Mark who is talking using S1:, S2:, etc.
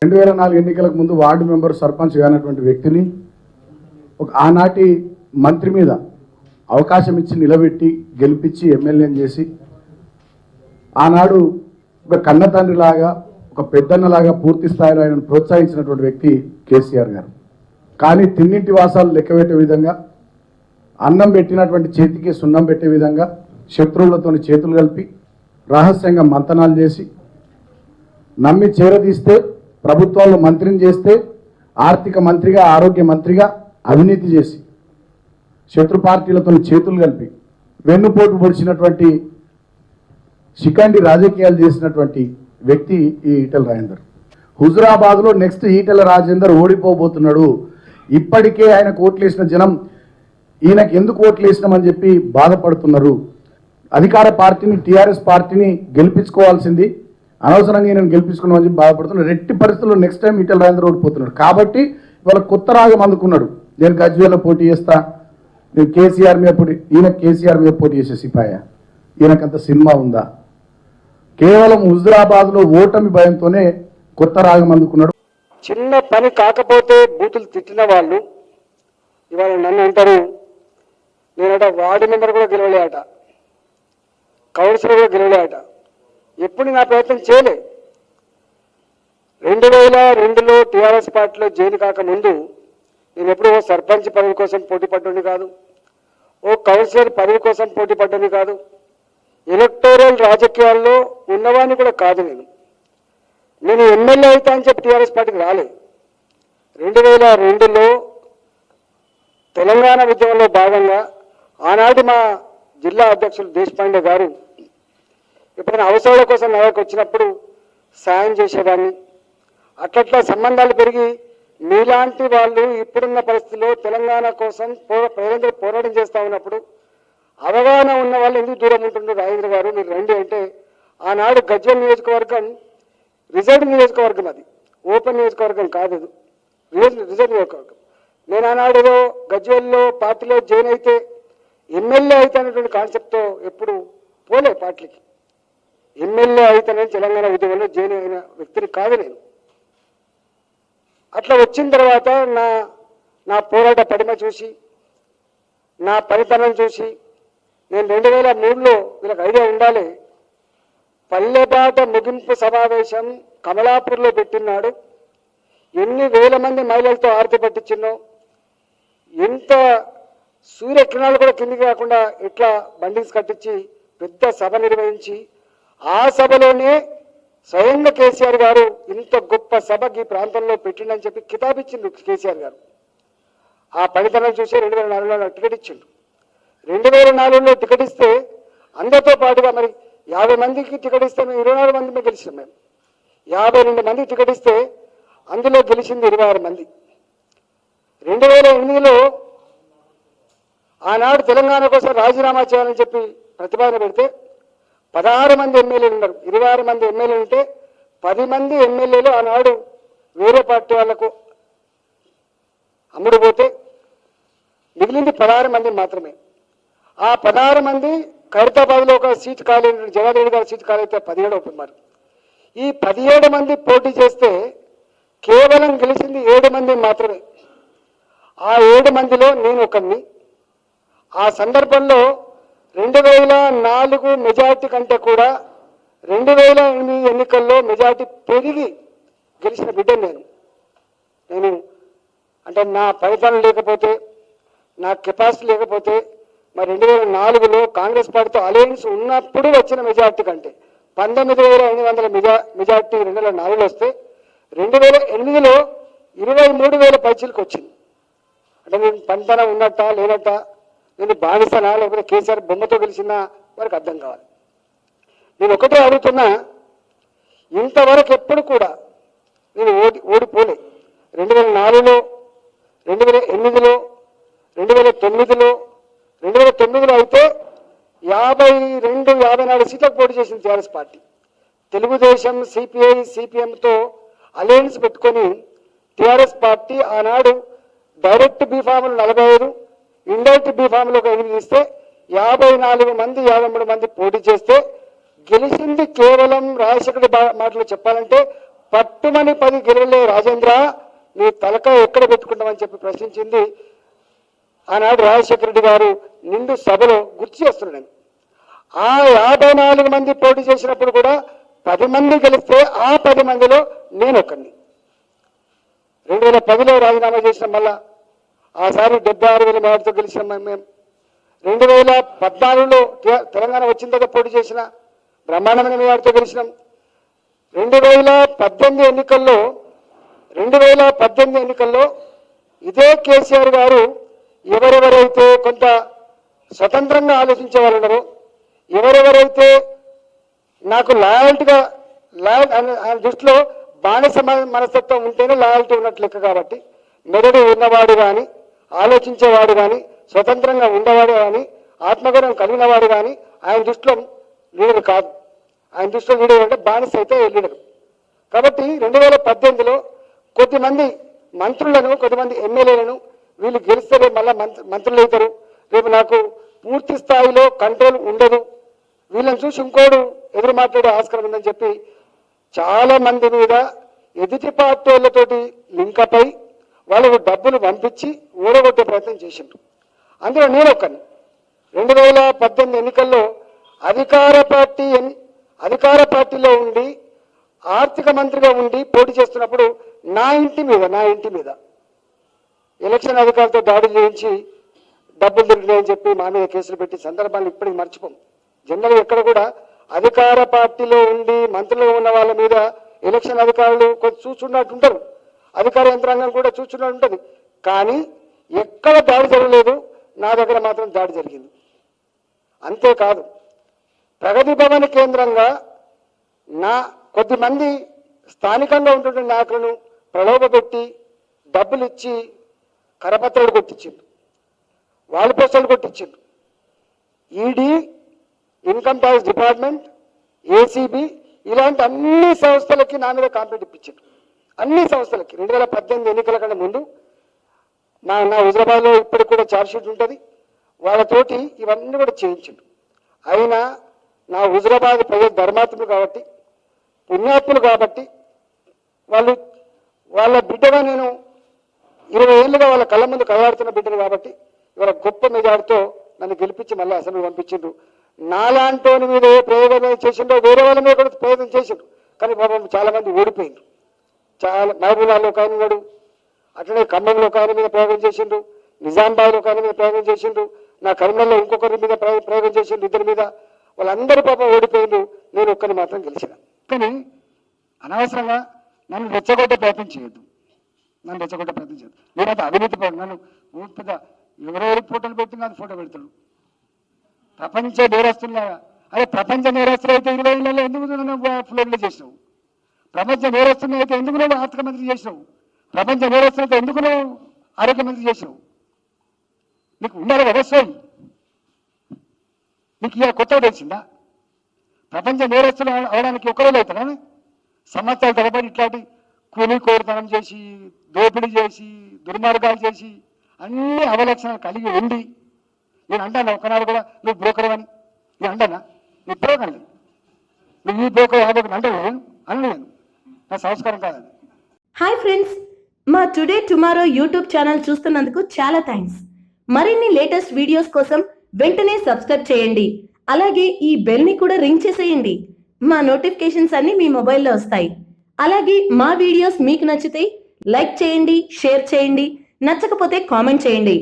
S1: 2004 ఎన్నికలకు ముందు ward member sarpanch కానటువంటి వ్యక్తిని ఒక ఆనాటి మంత్రి మీద అవకాశం ఇచ్చి నిలబెట్టి గెలిపించి ఎమ్మెల్యేని చేసి ఆనాడు ఒక కన్న తండ్రిలాగా ఒక పెద్దన్నలాగా పూర్తి స్థాయిలో ఆయనను ప్రోత్సహించినటువంటి వ్యక్తి కేసీఆర్ గారు. కానీ తిన్నింటి వాసాలు లెక్కబెట్టే విధంగా, అన్నం పెట్టినటువంటి చేతికి సున్నం పెట్టే విధంగా శత్రువులతో చేతులు కలిపి రహస్యంగా మంతనాలు చేసి నమ్మి చేరదీస్తే ప్రభుత్వాల్లో మంత్రిని చేస్తే ఆర్థిక మంత్రిగా, ఆరోగ్య మంత్రిగా అవినీతి చేసి శత్రు పార్టీలతో చేతులు కలిపి వెన్నుపోటు పొడిచినటువంటి శిఖండి రాజకీయాలు చేసినటువంటి వ్యక్తి ఈ ఈటెల రాజేందర్. హుజురాబాద్లో నెక్స్ట్ ఈటెల రాజేందర్ ఓడిపోబోతున్నాడు. ఇప్పటికే ఆయన ఓట్లేసిన జనం ఈయనకు ఎందుకు ఓట్లేసినామని చెప్పి బాధపడుతున్నారు. అధికార పార్టీని, టీఆర్ఎస్ పార్టీని గెలిపించుకోవాల్సింది, అనవసరంగా ఈయనను గెలిపించుకున్నామని చెప్పి బాధపడుతున్నారు. రెట్టి పరిస్థితుల్లో నెక్స్ట్ టైం ఈటెల రాజేందర్ ఓడిపోతున్నాడు. కాబట్టి ఇవాళ కొత్త రాగం అందుకున్నాడు. నేను గజ్వేల్లో పోటీ చేస్తా, నేను కేసీఆర్ మీద పోటీ, ఈయన కేసీఆర్ మీద పోటీ చేసే సిపాయ, ఈయనకంత సినిమా ఉందా? కేవలం హుజురాబాద్లో ఓటమి భయంతోనే కొత్త రాగం అందుకున్నాడు.
S2: చిన్న పని కాకపోతే బూతులు తిట్టిన వాళ్ళు ఇవాళ నన్ను అంటారు, నేనట వార్డు మెంబర్ కూడా గెలవలేట, కౌన్సిలర్ కూడా గెలవలేట. ఎప్పుడు నా ప్రయత్నం చేయలే. 2002లో టీఆర్ఎస్ పార్టీలో జైలు కాకముందు నేను ఎప్పుడు ఓ సర్పంచ్ పదవి కోసం పోటీ పడ్డోని కాదు, ఓ కౌన్సిలర్ పదవి కోసం పోటీ పడ్డోని కాదు, ఎలక్టోరల్ రాజకీయాల్లో ఉన్నవాడిని కూడా కాదు. నేను ఎమ్మెల్యే అవుతా అని చెప్పి టీఆర్ఎస్ పార్టీకి రాలే. 2002లో తెలంగాణ ఉద్యమంలో భాగంగా ఆనాటి మా జిల్లా అధ్యక్షులు దేశపాండే గారు ఎప్పుడైనా అవసరాల కోసం నాయకు వచ్చినప్పుడు సాయం చేసేవాడిని. అట్లట్లా సంబంధాలు పెరిగి మీలాంటి వాళ్ళు ఇప్పుడున్న పరిస్థితుల్లో తెలంగాణ కోసం ప్రజలందరూ పోరాటం చేస్తూ ఉన్నప్పుడు అవగాహన ఉన్న వాళ్ళు ఎందుకు దూరం ఉంటుండ్రు రాజేంద్ర గారు, మీరు రండి అంటే, ఆనాడు గజ్వేల్ నియోజకవర్గం రిజర్వ్ నియోజకవర్గం, అది ఓపెన్ నియోజకవర్గం కాదు, రిజర్వ్ నియోజకవర్గం. నేను ఆనాడు ఏదో గజ్వేల్లో పార్టీలో జాయిన్ అయితే ఎమ్మెల్యే అయితే అనేటువంటి కాన్సెప్ట్తో ఎప్పుడు పోలే పార్టీకి. ఎమ్మెల్యే అయితేనే తెలంగాణ ఉద్యమంలో జాయిన్ అయిన వ్యక్తిని కాదు నేను. అట్లా వచ్చిన తర్వాత నా పోరాట పడిమ చూసి, నా పనితనం చూసి నేను 2003లో వీళ్ళకి ఐడియా ఉండాలి, పల్లెబాట ముగింపు సమావేశం కమలాపూర్లో పెట్టినాడు. ఎన్ని వేల మంది మహిళలతో ఆరతి పట్టించినో, ఎంత సూర్యకిరణాలు కూడా కిందికి కాకుండా ఎట్లా బండిల్స్ కట్టించి పెద్ద సభ నిర్వహించి, ఆ సభలోనే స్వయంగా కేసీఆర్ గారు ఇంత గొప్ప సభకి ప్రాంతంలో పెట్టిండని చెప్పి కితాబిచ్చిండు కేసీఆర్ గారు. ఆ పనితనం చూసి 2004లో నాకు టికెట్ ఇచ్చిండు. 2004లో టికెట్ ఇస్తే అందరితో పాటుగా మరి 50 మందికి టికెట్ ఇస్తే మేము 24 మంది గెలిచినాం. మేము 52 మందికి టికెట్ ఇస్తే అందులో గెలిచింది 26 మంది. 2008లో ఆనాడు తెలంగాణ కోసం రాజీనామా చేయాలని చెప్పి ప్రతిపాదన పెడితే 16 మంది ఎమ్మెల్యేలు ఉన్నారు. 26 మంది ఎమ్మెల్యేలు ఉంటే 10 మంది ఎమ్మెల్యేలు ఆనాడు వేరే పార్టీ వాళ్లకు అమ్ముడు పోతే మిగిలింది 16 మంది మాత్రమే. ఆ 16 మంది ఖైరతాబాద్లో ఒక సీట్ ఖాళీ, జగన్రెడ్డి గారి సీట్ ఖాళీ అయితే 17 అవుతున్నారు. ఈ 17 మంది పోటీ చేస్తే కేవలం గెలిచింది 7 మంది మాత్రమే. ఆ 7 మందిలో నేను ఒకరిని. ఆ సందర్భంలో 2004 మెజార్టీ కంటే కూడా 2008 ఎన్నికల్లో మెజార్టీ పెరిగి గెలిచిన బిడ్డను నేను. అంటే నా ఫలితాలు లేకపోతే, నా కెపాసిటీ లేకపోతే, మరి 2004లో కాంగ్రెస్ పార్టీతో అలయన్స్ ఉన్నప్పుడు వచ్చిన మెజార్టీ కంటే 19,800 మెజార్టీ 2004లో వస్తే 2008లో 23,000 పైచీలకు వచ్చింది. అంటే నేను పంతన ఉన్నట్ట లేనట్ట, నేను బానిసనా లేకపోతే కేసీఆర్ బొమ్మతో గెలిచినా వారికి అర్థం కావాలి. నేను ఒకటే అడుగుతున్నా, ఇంతవరకు ఎప్పుడు కూడా నేను ఓడిపోలే. 2004లో, 2008లో, 2009లో, 2009లో అయితే 52-54 సీట్లకు పోటీ చేసింది టీఆర్ఎస్ పార్టీ. తెలుగుదేశం, సిపిఐ, సిపిఎంతో అలయన్స్ పెట్టుకొని టీఆర్ఎస్ పార్టీ ఆనాడు డైరెక్ట్ బీఫామ్లు 45, ఇండైరెక్ట్ బీఫామ్లు ఒక 8 ఇస్తే 54 మంది 53 మంది పోటీ చేస్తే గెలిచింది కేవలం రాజశేఖర మాటలు చెప్పాలంటే పట్టుమని 10 గెలవలే రాజేంద్ర, నీ తలకాయ ఎక్కడ పెట్టుకుంటామని చెప్పి ప్రశ్నించింది ఆనాడు రాజశేఖర రెడ్డి గారు నిండు సభలో గుర్తు చేస్తున్నాను. ఆ 54 మంది పోటీ చేసినప్పుడు కూడా 10 మంది గెలిస్తే ఆ 10 మందిలో నేను ఒకరిని. 2010లో రాజీనామా చేసిన మళ్ళా ఆసారి 76,000 మేడతో గెలిచిన మేము. 2014లో తెలంగాణ వచ్చిన తర్వాత పోటీ చేసిన బ్రహ్మాండమైన మేడతో గెలిచినాం. 2018 ఎన్నికల్లో ఇదే కేసీఆర్ గారు ఎవరెవరైతే కొంత స్వతంత్రంగా ఆలోచించే వాళ్ళు ఉన్నారో, ఎవరెవరైతే నాకు లాయల్టీగా ఆయన దృష్టిలో బానిస మనస్తత్వం ఉంటేనే లాయల్టీ ఉన్నట్లు లెక్క. కాబట్టి మెదడు ఉన్నవాడు కానీ, ఆలోచించేవాడు కానీ, స్వతంత్రంగా ఉండేవాడు కానీ, ఆత్మగౌరవం కలిగినవాడు కానీ ఆయన దృష్టిలో లీడర్ కాదు. ఆయన దృష్టిలో లీడర్ అంటే బానిస అయితే లీడర్. కాబట్టి 2018లో కొద్దిమంది మంత్రులను, కొద్దిమంది ఎమ్మెల్యేలను వీళ్ళు గెలిస్తే రేపు మళ్ళీ మంత్రులు అవుతారు, రేపు నాకు పూర్తి స్థాయిలో కంట్రోల్ ఉండదు, వీళ్ళని చూసి ఇంకోడు ఎదురు మాట్లాడే ఆస్కారం ఉందని చెప్పి చాలా మంది మీద ఎదుటి పార్టీలతోటి లింకప్ అయి వాళ్ళకు డబ్బులు పంపించి ఓడగొట్టే ప్రయత్నం చేసిండ్రు. అందులో నేను ఒకరిని. 2018 ఎన్నికల్లో అధికార పార్టీలో ఉండి ఆర్థిక మంత్రిగా ఉండి పోటీ చేస్తున్నప్పుడు నా ఇంటి మీద ఎలక్షన్ అధికారులతో దాడులు చేయించి డబ్బులు దొరికినాయని చెప్పి మా మీద కేసులు పెట్టి సందర్భాన్ని ఇప్పటికి మర్చిపోం. జనరల్ ఎక్కడ కూడా అధికార పార్టీలో ఉండి మంత్రులుగా ఉన్న వాళ్ళ మీద ఎలక్షన్ అధికారులు కొంచెం చూస్తున్నట్టు ఉంటారు, అధికార యంత్రాంగం కూడా చూస్తున్నట్టు ఉంటుంది. కానీ ఎక్కడ దాడి జరగలేదు, నా దగ్గర మాత్రం దాడి జరిగింది. అంతేకాదు ప్రగతి భవన్ కేంద్రంగా నా కొద్దిమంది స్థానికంగా ఉంటున్న నాయకులను ప్రలోభపెట్టి డబ్బులు ఇచ్చి కరపత్రాలు కొట్టించిండు, వాల్ పోస్టర్లు కొట్టించిండు. ED, income tax department, ACB ఇలాంటి అన్ని సంస్థలకి నా మీద కాంప్లైంట్ ఇప్పించారు. అన్ని సంస్థలకి 2018 ఎన్నికల కన్నా ముందు నా హుజరాబాద్లో ఇప్పటికి కూడా ఛార్జ్షీట్ ఉంటుంది, వాళ్ళతోటి ఇవన్నీ కూడా చేయించిండు. అయినా నా హుజరాబాద్ ప్రజలు ధర్మాత్ములు కాబట్టి, పుణ్యాత్ములు కాబట్టి, వాళ్ళ బిడ్డగా నేను 20 ఏళ్ళుగా వాళ్ళ కళ్ళ ముందు కదలాడుతున్న బిడ్డను కాబట్టి ఇవాళ గొప్ప మెజార్టీతో నన్ను గెలిపించి మళ్ళీ అసెంబ్లీ పంపించిండ్రు. నాలాంటోని మీద ఏ ప్రయోగం చేసిండో వేరే వాళ్ళ మీద కూడా ప్రయోగం చేసిండ్రు. కానీ పాపం చాలా మంది ఓడిపోయిండ్రు. చాలా మహబూబాలో ఒక ఆయన ఉన్నాడు, అట్లనే ఖమ్మంలో ఒక ఆయన మీద ప్రయోగం చేసిండ్రు, నిజామాబాద్లో ఒక ఆయన మీద ప్రయోగం చేసిండ్రు, నా కరీంనగర్లో ఇంకొకరి మీద ప్రయోగం చేసిండ్రు, ఇద్దరి మీద. వాళ్ళందరూ పాపం ఓడిపోయిండ్రు, నేను ఒక్కరిని మాత్రం గెలిచిన. కానీ అనవసరంగా నన్ను రెచ్చగొట్టే ప్రయత్నం చేయొద్దు, నేనంత అవినీతి పడు. నన్ను పెద్ద ఎవరెవరికి ఫోటోలు పెడుతున్నా అది ఫోటో పెడతాడు. ప్రపంచ నేరస్తులాగా, అదే ప్రపంచ నేరస్తులు అయితే 20 ఏళ్ళలో ఎందుకు నువ్వు ఫ్లోర్లో చేసినావు? ప్రపంచ నేరస్తులు అయితే ఎందుకు నువ్వు ఆర్థిక మంత్రి చేసినావు? ప్రపంచ నేరస్తులు అయితే ఎందుకు నువ్వు ఆరోగ్య మంత్రి చేసినావు? నీకు ఉండాలి కదా సోయి. నీకు ఇక కొత్తగా తెలిసిందా? ప్రపంచ నేరస్తులు అవడానికి ఒకరోజు అవుతాడా? సంవత్సరాల తరబడి ఇట్లాంటి కూలి కోరితనం చేసి, దోపిడీ చేసి, దుర్మార్గాలు చేసి, అన్ని అవలక్షణాలు కలిగి ఉండి నేను అంటాను ఒకనాడు కూడా నువ్వు బ్రోకర్ అని. నేను అంటానా? నీ బ్రోకర్, నువ్వు ఈ బ్రోకర్ అంటే అనలేదు, నా సంస్కారం కాదని.
S3: హాయ్ ఫ్రెండ్స్, మా టుడే టుమారో యూట్యూబ్ ఛానల్ చూస్తున్నందుకు చాలా థ్యాంక్స్. మరిన్ని లేటెస్ట్ వీడియోస్ కోసం వెంటనే సబ్స్క్రైబ్ చేయండి. అలాగే ఈ బెల్ ని కూడా రింగ్ చేసేయండి. మా నోటిఫికేషన్స్ అన్ని మీ మొబైల్లో వస్తాయి. అలాగే మా వీడియోస్ మీకు నచ్చితే లైక్ చేయండి, షేర్ చేయండి, నచ్చకపోతే కామెంట్ చేయండి.